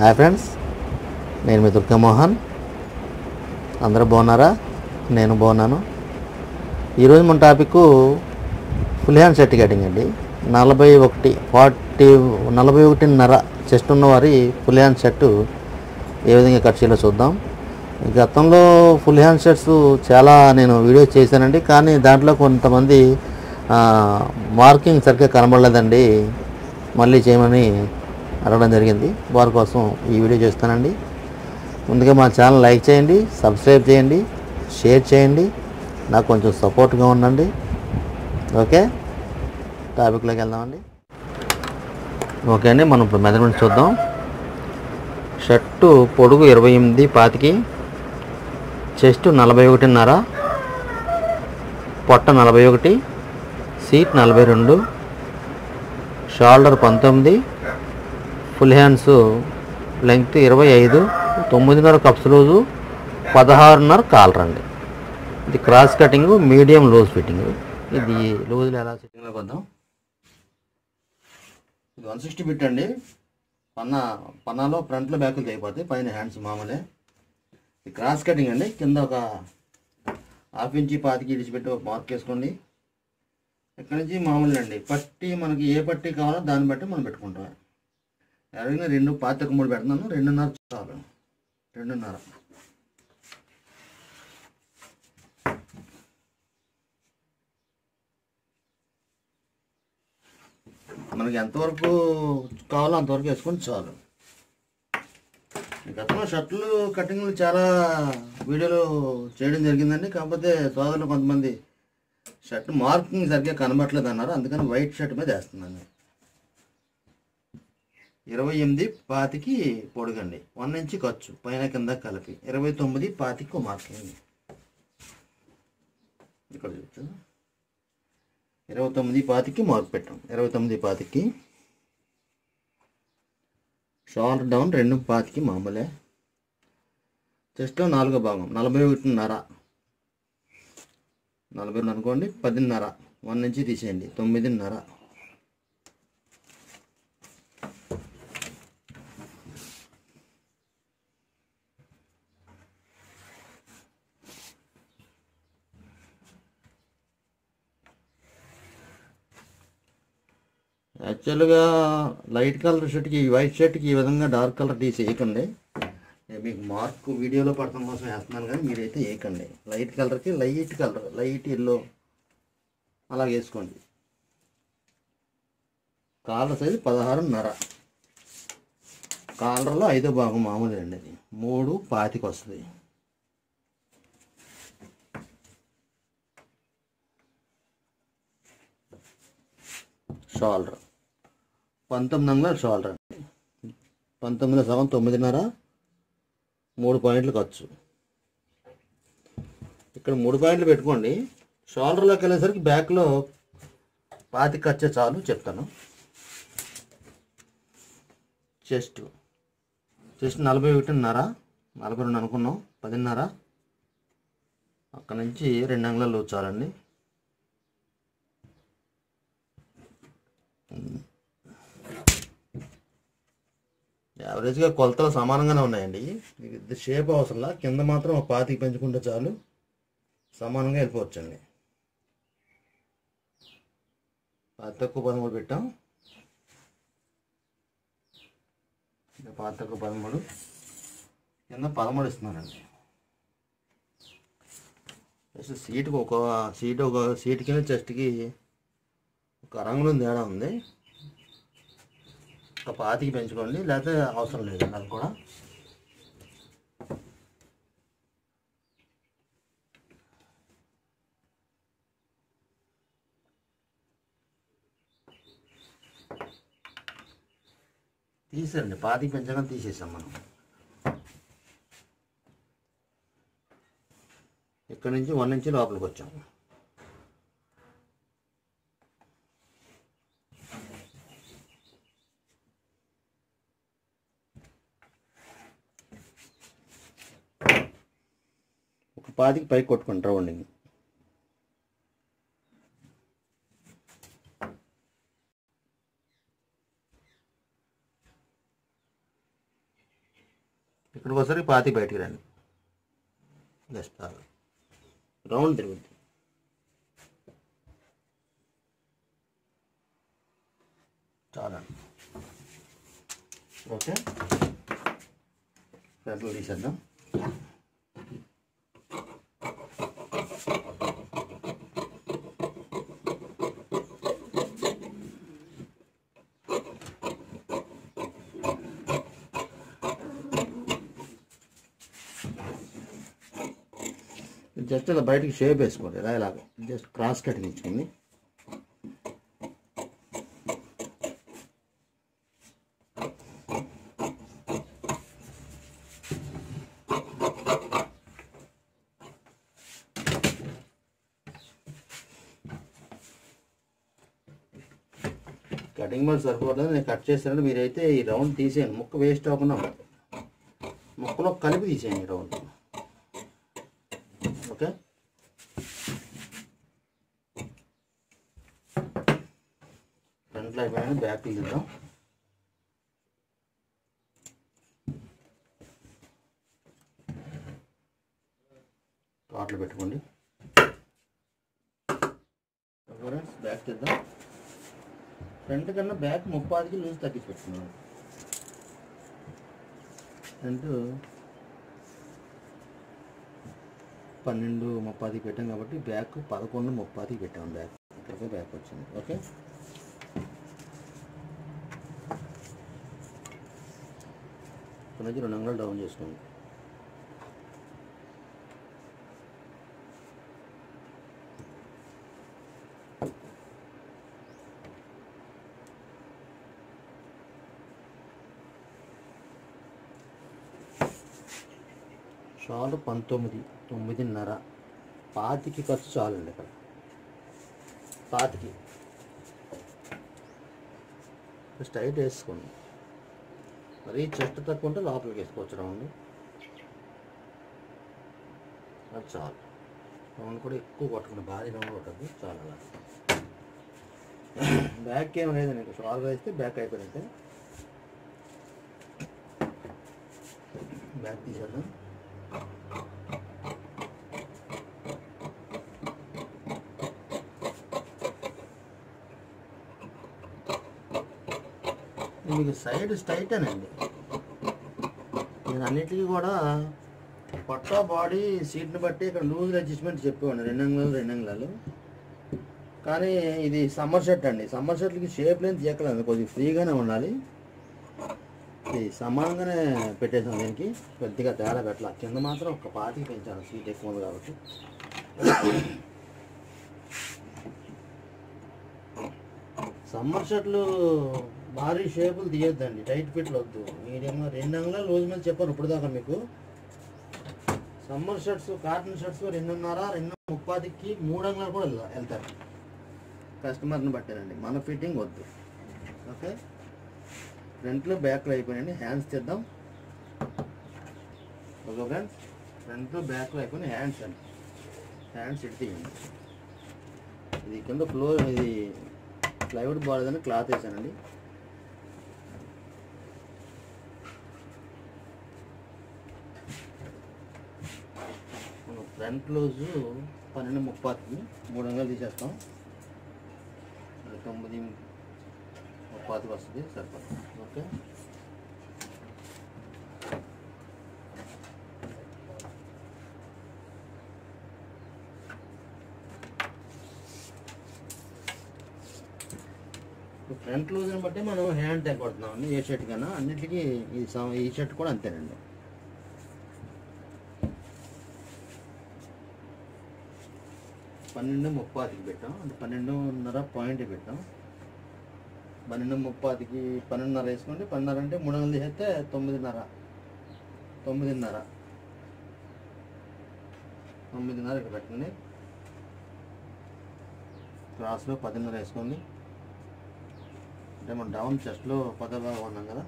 Hi friends, నేను మీ దుర్గా మోహన్. అందరూ బాగున్నారా? నేను బాగున్నాను. ఈరోజు మన topic full hand shirt cutting అండి. 41.5 చెస్ట్ ఉన్నవారి ఫుల్ హ్యాండ్ షర్టు ఏ విధంగా కట్ చేయాలో చూద్దాం. గతంలో ఫుల్ హ్యాండ్ షర్ట్స్ చాలా నేను వీడియోస్ చేశానండి, కానీ దాంట్లో కొంతమంది మార్కింగ్ సరిగ్గా కనబడలేదండి, మళ్ళీ చేయమని అడగడం జరిగింది. వారి కోసం ఈ వీడియో చేస్తానండి. ముందుగా మా ఛానల్ లైక్ చేయండి, సబ్స్క్రైబ్ చేయండి, షేర్ చేయండి, నాకు కొంచెం సపోర్ట్గా ఉండండి. ఓకే, టాపిక్లోకి వెళ్దామండి. ఓకే అండి, మనం ఇప్పుడు మెజర్మెంట్స్ చూద్దాం. షర్టు పొడుగు 28.25, చెస్ట్ 41.5, పొట్ట 41, seat 42, shoulder 19, full hands length 25, 9.5 cups loose, 16.5 collar అండి. ఇది cross cutting, medium loose fitting. ఇది లూజ్లో ఎలా ఫిట్టింగ్లో వద్దాం. ఇది 160 బిట్ అండి. పన్నాలో ఫ్రంట్లో బ్యాకులు అయిపోతాయి, పైన హ్యాండ్స్ మామూలే. ఇది క్రాస్ కటింగ్ అండి. కింద ఒక 1/2 ఇంచి పాతికి ఇడిచిపెట్టి ఒక మార్క్ వేసుకోండి. ఇక్కడ నుంచి మామూలు అండి. పట్టి మనకి ఏ పట్టి కావాలో దాన్ని బట్టి మనం పెట్టుకుంటాం. అడిగిన 2.5 పెడుతున్నాను, 2.5 చాలు, 2.5. మనకి ఎంతవరకు కావాలో అంతవరకు వేసుకొని చాలు. గతంలో షర్ట్లు కటింగ్లు చాలా వీడియోలు చేయడం జరిగిందండి. కాకపోతే సోదరులు కొంతమంది షర్ట్ మార్కింగ్ సరిగ్గా కనబట్టలేదు అన్నారు, అందుకని వైట్ షర్ట్ మీద వేస్తున్నాను. 28.25 పొడుగండి, 1 ఇంచ్ ఖర్చు పైన కింద కలిపి. 29.25 మార్కింగ్ ఇక్కడ చూచ్చు. 29.25 మార్క్ పెట్టాం. 29.25 షోల్డర్ డౌన్ 2.25 మామూలే. చెస్ట్లో 4వ భాగం 41.5, 40 అనుకోండి, 10.5, 1 ఇంచ్ తీసేయండి, 9.5. యాక్చువల్గా లైట్ కలర్ షర్ట్కి, వైట్ షర్ట్కి ఈ విధంగా డార్క్ కలర్ తీసి వేయకండి. మీకు మార్క్ వీడియోలో పడటం కోసం వేస్తున్నాను, కానీ మీరైతే వేయకండి. లైట్ కలర్కి లైట్ కలర్, లైట్ ఎల్లో అలా వేసుకోండి. Caller size 16.5. కాలర్లో 5వ భాగం మామూలు అండి. అది 3.25 వస్తుంది. షోల్డర్ 19 అంగుళాల షోల్డర్ అండి. 19 సగం 9.5, 3 పాయింట్లు ఖర్చు. ఇక్కడ 3 పాయింట్లు పెట్టుకోండి. షోల్డర్లోకి వెళ్ళేసరికి బ్యాక్లో 25 ఖర్చే చాలు, చెప్తాను. చెస్ట్ 41.5, 42 అనుకున్నాం, 10.5. అక్కడ నుంచి 2 అంగుళాలు చాలండి. యావరేజ్గా కొలతలు సమానంగానే ఉన్నాయండి. ఇది షేప్ అవసరంలా, కింద మాత్రం ఒక 25 పెంచుకుంటే చాలు, సమానంగా వెళ్ళిపోవచ్చండి. 13 పెట్టాం. 13 కింద 13 ఇస్తున్నానండి. సీటుకి ఒక సీటుకి చెస్ట్కి ఒక రంగులో తేడా ఉంది. ఒక 25 పెంచుకోండి, లేకపోతే అవసరం లేదండి. అది కూడా తీసేయండి. 25 పెంచగా తీసేసాం మనం. ఇక్కడ నుంచి 1 ఇంచ్ లోపలికి వచ్చాము. ఒక 25 పైకి కొట్టుకుంటారు రౌండింగ్. ఇక్కడికి ఒకసారి పాతి బయటికి రండి. జస్ట్ రౌండ్ తిరుగుద్ది. చాలా ఓకే. ఫ్రంట్లో తీసేద్దాం. జస్ట్ ఇలా బయటికి షేప్ వేసుకోండి. ఇలాగ జస్ట్ క్రాస్ కటింగ్ ఇచ్చుకోండి. కటింగ్ బోర్డ్ సరిపోతుంది. నేను కట్ చేస్తానంటే మీరైతే ఈ రౌండ్ తీసేయండి. ముక్క వేస్ట్ అవ్వకుండా ముక్కలో కలిపి తీసేయండి రౌండ్. ఓకే. ఫ్రంట్లో అయిపోయినా బ్యాక్ తీద్దాం. కాట్లు పెట్టుకోండి. బ్యాక్ తీద్దాం. ఫ్రంట్ కన్నా బ్యాక్ 30కి లూజ్ తగ్గించి పెట్టుకున్నాను. ఫ్రంట్ 12:30 పెట్టాం కాబట్టి బ్యాక్ 11:30 పెట్టాము. బ్యాక్ ఇక్కడికే బ్యాక్ వచ్చింది. ఓకే. ఇక్కడ నుంచి 2 అంగుళాలు డౌన్ చేసుకోండి. షాలు 19, 9:30. 25 ఖర్చు చాలండి. ఇక్కడ 25 స్ట్రైట్ వేసుకోండి. మరి చెస్ట్ తక్కువ ఉంటే లోపలికి వేసుకోవచ్చు రౌండ్. అది చాలు. రౌండ్ కూడా ఎక్కువ కొట్టకుండా భారీ రౌండ్ కొట్టద్దు. చాలా అలా బ్యాక్ ఏం లేదండి. షాల్ వేస్తే బ్యాక్ అయిపోయినట్టే. బ్యాక్ తీసేద్దాం. మీకు సైడ్ స్ట్రైట్ అనండి. నేను అన్నిటికీ కూడా పొట్ట బాడీ సీట్ని బట్టి ఇక్కడ లూజ్ అడ్జస్ట్మెంట్ చెప్పేవాడిని. 2 అంగుళాలు 2 అంగుళాలు. కానీ ఇది సమ్మర్ షర్ట్ అండి. సమ్మర్ షర్ట్లకి షేప్ లేని తీయకలేదు. కొద్దిగా ఫ్రీగానే ఉండాలి. ఇది సమానంగానే పెట్టేసాం. దీనికి పెద్దగా తేడా పెట్టాల. కింద మాత్రం ఒక 25 పెంచాను. సీట్ ఎక్కువ ఉంది కాబట్టి. సమ్మర్ షర్ట్లు భారీ షేపులు తీయొద్దండి. టైట్ ఫిట్లు వద్దు. మీడియంగా 2 అంగుళాలు లూజ్ మీద చెప్పాను ఇప్పుడు దాకా మీకు. సమ్మర్ షర్ట్స్, కాటన్ షర్ట్స్ 2:30, 2:30కి 3 అంగుళాలు కూడా వెళ్తారు. కస్టమర్ని బట్టానండి. మన ఫిట్టింగ్ వద్దు. ఓకే. ఫ్రంట్లో బ్యాక్లో అయిపోయినాయండి. హ్యాండ్స్ తెద్దాం. Okay friends. ఫ్రంట్లో బ్యాక్లో అయిపోయిన హ్యాండ్స్ అండి. హ్యాండ్స్ ఇటు తీయండి. ఇది కింద ఫ్లోర్, ఇది ప్లైవుడ్ బాలేదని క్లాత్ వేసానండి. ఫ్రంట్ లూజు 12:30కి 3 అంగుళాలు తీసేస్తాం. 9:30 వస్తుంది. సరిపోతుంది. ఓకే. ఫ్రంట్ లూజ్ని బట్టి మనం హ్యాండ్ ట్యాగ్ కొడుతున్నామండి. ఏ షర్ట్ కన్నా అన్నిటికీ ఈ షర్ట్ కూడా అంతేనండి. $12:30కి పెట్టాం. అంటే 12:30 పాయింట్ పెట్టాం. 12:30కి 12:30 వేసుకోండి. 12:30 అంటే 3 అంగుళాలు తీసేస్తే 9:30. 9:30 ఇక్కడ పెట్టండి. క్రాస్లో 10:30 వేసుకోండి. అంటే మనం డౌన్ చెస్ట్లో 10 ఉన్నాం కదా.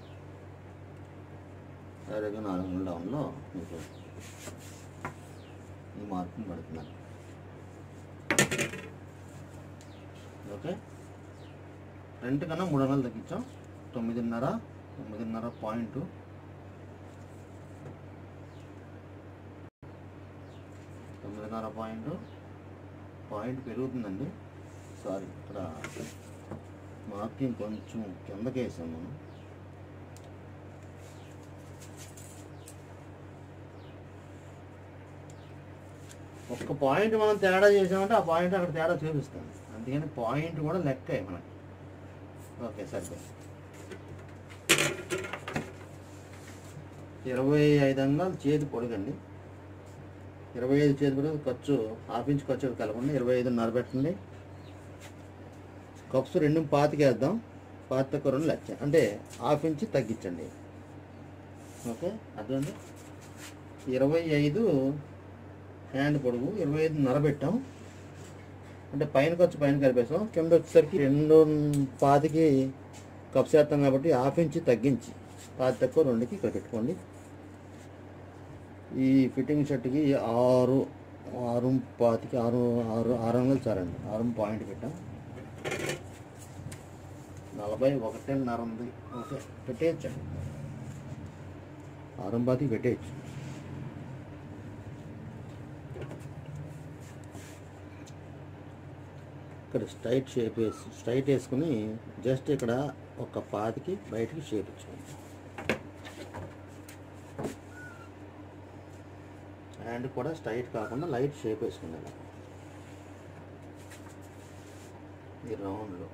సరిగ్గా 4 అంగుళాలు డౌన్లో మీకు ఈ మార్కుని పడుతున్నాను. ఓకే. ఫ్రంట్ కన్నా 3 అంగుళాలు తగ్గించాం. 9:30 పాయింట్. 2.5 పాయింట్ పెరుగుతుందండి. సారీ, ఇక్కడ మార్కింగ్ కొంచెం కిందకి వేసాం మనం. ఒక్క పాయింట్ మనం తేడా చేసామంటే ఆ పాయింట్ అక్కడ తేడా చూపిస్తుంది. అందుకని పాయింట్ కూడా లెక్కే మనకి. ఓకే, సరిపోయింది. 25 అంగుళాలు చేతి పొడుగండి. 25 చేతి పొడుగు, ఖర్చు ½ ఇంచ్ ఖర్చు కలపండి. 25.5 పెట్టండి. కప్స్ 2.25 వేద్దాం. 2 లెక్క అంటే ½ ఇంచ్ తగ్గించండి. ఓకే, అర్థమండి. 25 హ్యాండ్ పొడుగు, 25.5 పెట్టాం. అంటే పైన ఖర్చు పైన కలిపేసాం. కింద వచ్చేసరికి 2.25కి కప్స్ వేస్తాం కాబట్టి ½ ఇంచ్ తగ్గించి 2.2కి ఇక్కడ పెట్టుకోండి. ఈ ఫిట్టింగ్ షర్ట్కి 6.25కి 6 అంగుళాలు చాలండి. 6 పాయింట్ పెట్టాం. 41.5 ఉంది. ఓకే, పెట్టేయచ్చండి. 6.25కి పెట్టేయచ్చు. ఇక్కడ స్ట్రైట్ వేసుకుని జస్ట్ ఇక్కడ ఒక 5కి బయటికి షేప్ ఇచ్చుకోండి. హ్యాండ్ కూడా స్ట్రైట్ కాకుండా లైట్ షేప్ వేసుకుంది. అలా ఈ రౌండ్లో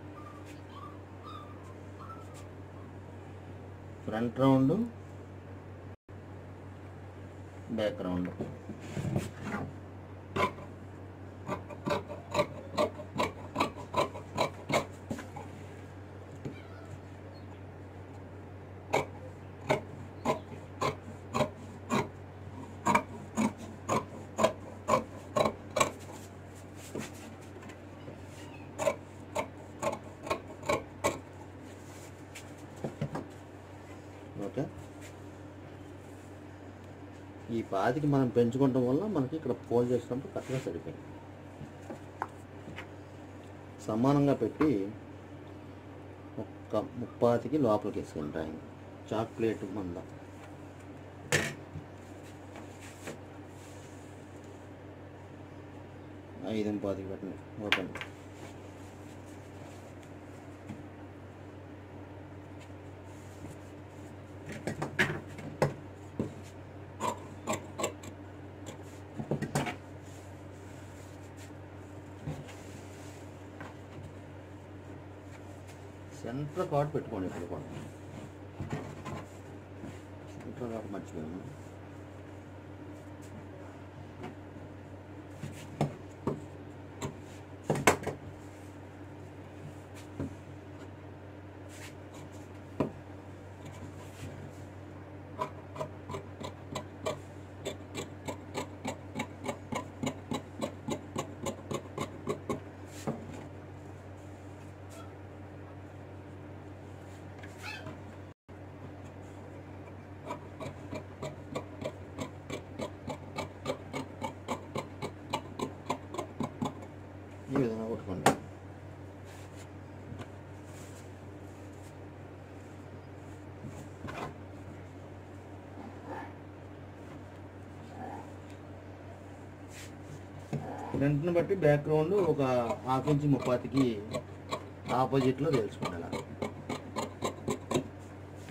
front round, back round. Okay, ఈ 5కి మనం పెంచుకోవడం వల్ల మనకి ఇక్కడ ఫోల్డ్ చేసినప్పుడు కరెక్ట్గా సరిపోయింది. సమానంగా పెట్టి ఒక 30కి లోపలికి వేసుకుంటాం. చాక్లెట్ మంద 5.25కి పెట్టండి. ఓపెన్. సెంటర్ కార్డ్ పెట్టుకోండి. ఇప్పుడు కూడా సెంటర్ కార్డ్ మర్చిపోయాము. ఈ విధంగా కొట్టుకోండి. ఫ్రంట్ని బట్టి బ్యాక్ రౌండ్ ఒక ½ ఇంచ్ 30కి ఆపోజిట్లో తెలుసుకోండి. అలా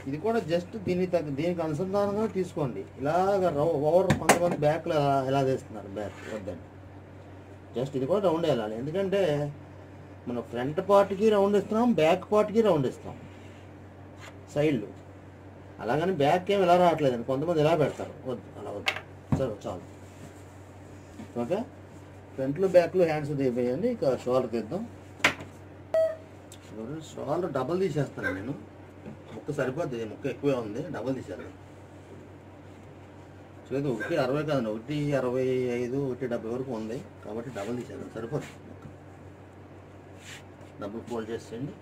ఇది కూడా జస్ట్ దీనికి అనుసంధానంగా తీసుకోండి. ఇలాగ ఓవర్ కొంతమంది బ్యాక్లో ఎలా చేస్తున్నారు, బ్యాక్ వద్దండి. జస్ట్ ఇది కూడా రౌండ్ వెళ్ళాలి. ఎందుకంటే మనం ఫ్రంట్ పార్ట్కి రౌండ్ ఇస్తున్నాం, బ్యాక్ పార్ట్కి రౌండ్ ఇస్తాం సైడ్లు. అలాగని బ్యాక్ ఏమి ఎలా రావట్లేదండి. కొంతమంది ఎలా పెడతారు, వద్దు, అలా వద్దు. సరే, చాలు. ఓకే, ఫ్రంట్లో బ్యాక్లో హ్యాండ్స్ తీయండి. ఇక షోల్డర్ తీద్దాం. షోల్డర్ డబల్ తీసేస్తాను నేను. ముక్క సరిపోద్ది, ముక్క ఎక్కువే ఉంది, డబల్ తీసేద్దాం. చూడండి, 1.60 కాదండి, 1.65, 1.70 వరకు ఉంది కాబట్టి డబల్ తీసేద్దాం, సరిపోతుంది. డబుల్ ఫోల్డ్ చేసేయండి.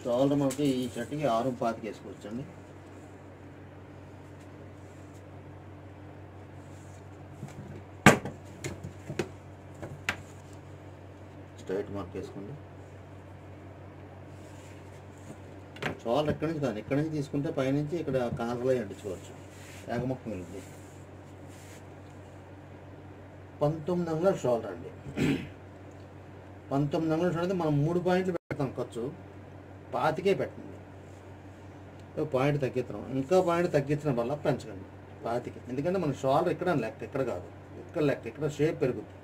షోల్డర్ మనకి ఈ షర్ట్కి 6.25కి వేసుకోవచ్చండి. స్ట్రైట్ మార్క్ వేసుకోండి. షోల్డర్ ఎక్కడి నుంచి కాదు, ఇక్కడి నుంచి తీసుకుంటే పైనుంచి ఇక్కడ కాలర్లో అంటించుకోవచ్చు. ఏకముఖం వెళ్తుంది. 19 అంగుళాల షోల్డర్ అండి. 19 అంగుళాల షోల్డర్ అయితే మనం 3 పాయింట్లు పెడతాం ఖర్చు, 25 పెట్టండి. పాయింట్ తగ్గిస్తాం, ఇంకా పాయింట్ తగ్గించడం వల్ల పెంచకండి 25. ఎందుకంటే మన షోల్డర్ ఇక్కడ లెక్క, ఇక్కడ కాదు, ఇక్కడ లెక్క, ఇక్కడ షేప్ పెరుగుతుంది.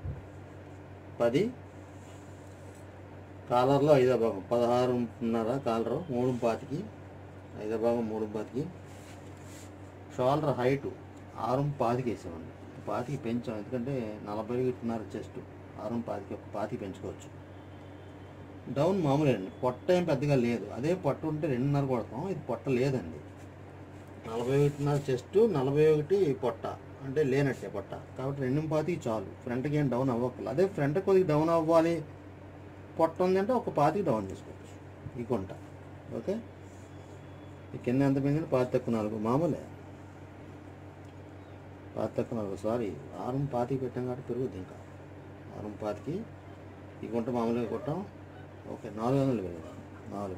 10 కాలర్లో 5వ భాగం 16.5 కాలరు 3.25, 5వ భాగం 3.25. షోల్డర్ హైటు 6.25 వేసామండి, 25 పెంచాం. ఎందుకంటే 40.5 చెస్ట్, 6.25 ఒక 25 పెంచుకోవచ్చు. డౌన్ మామూలే అండి, పొట్ట ఏం పెద్దగా లేదు. అదే పొట్ట ఉంటే 2.5 కొడతాం, ఇది పొట్ట లేదండి. 41.5 చెస్ట్, 41 పొట్ట, అంటే లేనట్టే పొట్ట. కాబట్టి 2.25 చాలు, ఫ్రంట్కి ఏం డౌన్ అవ్వక్కర్లేదు. అదే ఫ్రంట్ కొద్దిగా డౌన్ అవ్వాలి, పొట్ట ఉందంటే ఒక 25 డౌన్ చేసుకోవచ్చు ఈ గుంట. ఓకే, ఈ కింద ఎంత పెరిగింది? 4 మామూలే, 4 సారీ 6.25 పెట్టాం కాబట్టి పెరుగుద్ది. ఇంకా 6.25 ఈ గుంట మామూలుగా కొట్టాం. ఓకే, 400 పెరిగింది. 4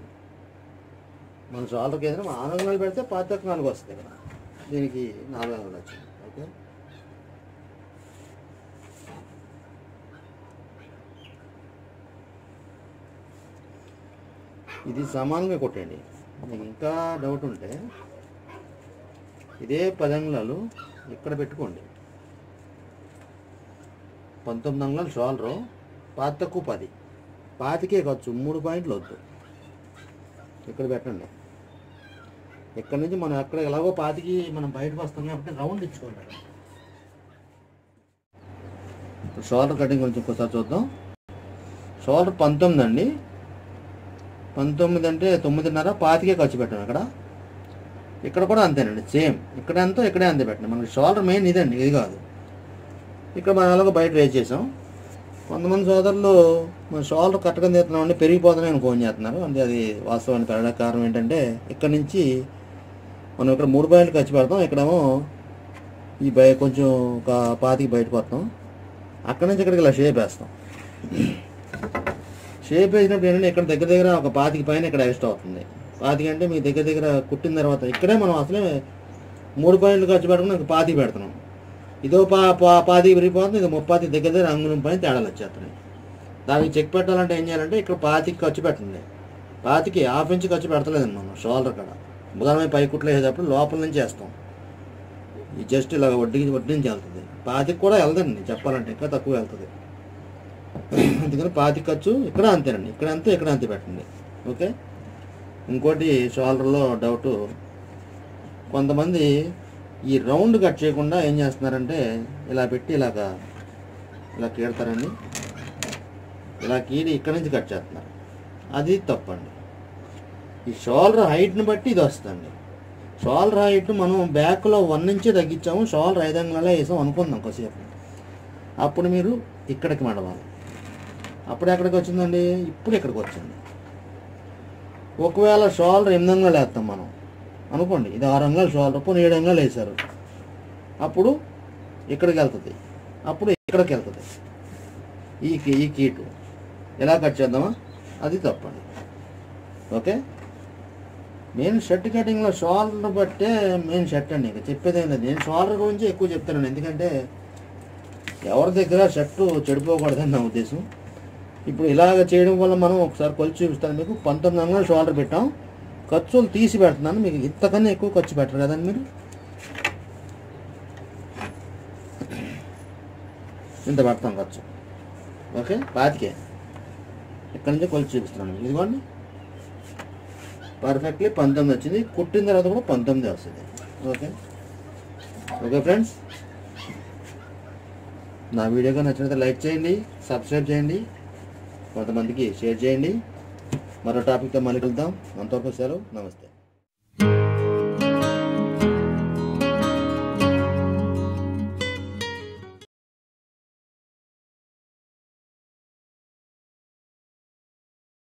మన షోల్డర్కి ఏదైనా 400 పెడితే 4 వస్తుంది కదా, దీనికి 400 వచ్చింది. ఓకే, ఇది సమానంగా కొట్టండి. మీకు ఇంకా డౌట్ ఉంటే ఇదే 10 అంగుళాలు ఇక్కడ పెట్టుకోండి. 19 అంగుళాలు షోల్డరు, 10 25 ఖర్చు, 3 పాయింట్లు వద్దు. ఇక్కడ పెట్టండి. ఇక్కడ నుంచి మనం ఎక్కడ ఎలాగో 25 మనం బయటకు వస్తాం కాబట్టి రౌండ్ ఇచ్చుకోండి. షోల్డర్ కటింగ్ కొంచెం ఒకసారి చూద్దాం. షోల్డర్ 19 అండి. 19 అంటే 9.5, 25 ఖర్చు పెట్టండి. ఇక్కడ కూడా అంతేనండి, సేమ్. ఇక్కడ ఎంతో ఇక్కడే అంతే పెట్టండి. మనకి షోల్డర్ మెయిన్ ఇదండి, ఇది కాదు. ఇక్కడ మనం ఎలాగో బయట రేజ్ చేసాం. కొంతమంది సోదరులు మన షోల్డర్ కరెక్ట్గా తీస్తున్నామండి, పెరిగిపోతున్నాయని ఫోన్ చేస్తున్నారు. అంటే అది వాస్తవానికి పెరగడానికి కారణం ఏంటంటే, ఇక్కడ నుంచి మనం ఇక్కడ 3 పాయింట్లు ఖర్చు పెడతాం, ఇక్కడేమో ఈ కొంచెం ఒక 25 బయటకు వస్తాం. అక్కడి నుంచి ఇక్కడికి ఇలా షేప్ వేస్తాం. షేప్ వేసినప్పుడు ఏంటంటే ఇక్కడ దగ్గర ఒక 25 పైన ఇక్కడ ఎక్స్ట్రా అవుతుంది. 25 అంటే మీ దగ్గర కుట్టిన తర్వాత ఇక్కడే మనం అసలే 3 పాయింట్లు ఖర్చు పెట్టుకుని 25 పెడుతున్నాం. ఇదో 25 విరిగిపోతుంది, ఇది 30 దగ్గర అంగుళం పైన తేడాలు వచ్చేస్తున్నాయి. దానికి చెక్ పెట్టాలంటే ఏం చేయాలంటే ఇక్కడ 25 ఖర్చు పెట్టండి. 25 ½ ఇంచ్ ఖర్చు పెడతలేదండి మనం షోల్డర్ కాడ. ఉదాహరణ పై కుట్లు వేసేటప్పుడు లోపల నుంచి వేస్తాం. ఈ జస్ట్ ఇలా వడ్డీకి వెళ్తుంది. 25 కూడా వెళ్దండి చెప్పాలంటే, ఇంకా తక్కువ వెళ్తుంది. అందుకని 25 ఖర్చు ఇక్కడ అంతేనండి, ఇక్కడ అంతే ఇక్కడ అంతే పెట్టండి. ఓకే, ఇంకోటి షోల్డర్లో డౌటు, కొంతమంది ఈ రౌండ్ కట్ చేయకుండా ఏం చేస్తున్నారంటే ఇలా పెట్టి ఇలా కీడతారండి. ఇలా కీడి ఇక్కడ నుంచి కట్ చేస్తున్నారు, అది తప్పండి. ఈ షోల్డర్ హైట్ని బట్టి ఇది వస్తుంది. షోల్డర్ హైట్ మనం బ్యాక్లో 1 ఇంచే తగ్గించాము, షోల్డర్ 5 అంగుళాలే వేసాం అనుకుందాం కొద్దిసేపు. అప్పుడు మీరు ఇక్కడికి మడవాలి. అప్పుడు ఎక్కడికి వచ్చిందండి? ఇప్పుడు ఇక్కడికి వచ్చింది. ఒకవేళ షోల్డర్ 8 అంగుళాలు వేస్తాం మనం అనుకోండి, ఇది 6 అంగుళాలు షోల్డర్, పోనీ 7 అంగుళాలు వేసారు, అప్పుడు ఇక్కడికి వెళ్తుంది, అప్పుడు ఇక్కడికి వెళ్తుంది. ఈ కీటు ఎలా కట్ చేద్దామా? అది తప్పండి. ఓకే, మెయిన్ షర్ట్ కటింగ్లో షోల్డర్ బట్టే మెయిన్ షర్ట్ అండి. ఇంకా చెప్పేది ఏం లేదు, నేను షోల్డర్ గురించి ఎక్కువ చెప్తానండి. ఎందుకంటే ఎవరి దగ్గర షర్టు చెడిపోకూడదని నా ఉద్దేశం. ఇప్పుడు ఇలాగ చేయడం వల్ల మనం ఒకసారి కొలిచి చూపిస్తాను మీకు. 19 అంగుళాలు షోల్డర్ పెట్టాం, ఖర్చులు తీసి పెడుతున్నాను. మీకు ఇంతకన్నా ఎక్కువ ఖర్చు పెట్టరు కదండి మీరు. ఇంత పెడతాం ఖర్చు. ఓకే, 25 ఇక్కడ నుంచి కొలిచి చూపిస్తున్నాను. ఇదిగోండి పర్ఫెక్ట్లీ 19 వచ్చింది. కుట్టిన తర్వాత కూడా 19 వస్తుంది. ఓకే ఓకే ఫ్రెండ్స్, నా వీడియోగా నచ్చినట్లయితే లైక్ చేయండి, సబ్స్క్రైబ్ చేయండి, కొంతమందికి షేర్ చేయండి. మరో టాపిక్తో మళ్ళీ కలుద్దాం. అంతవరకు సెలవు, నమస్తే.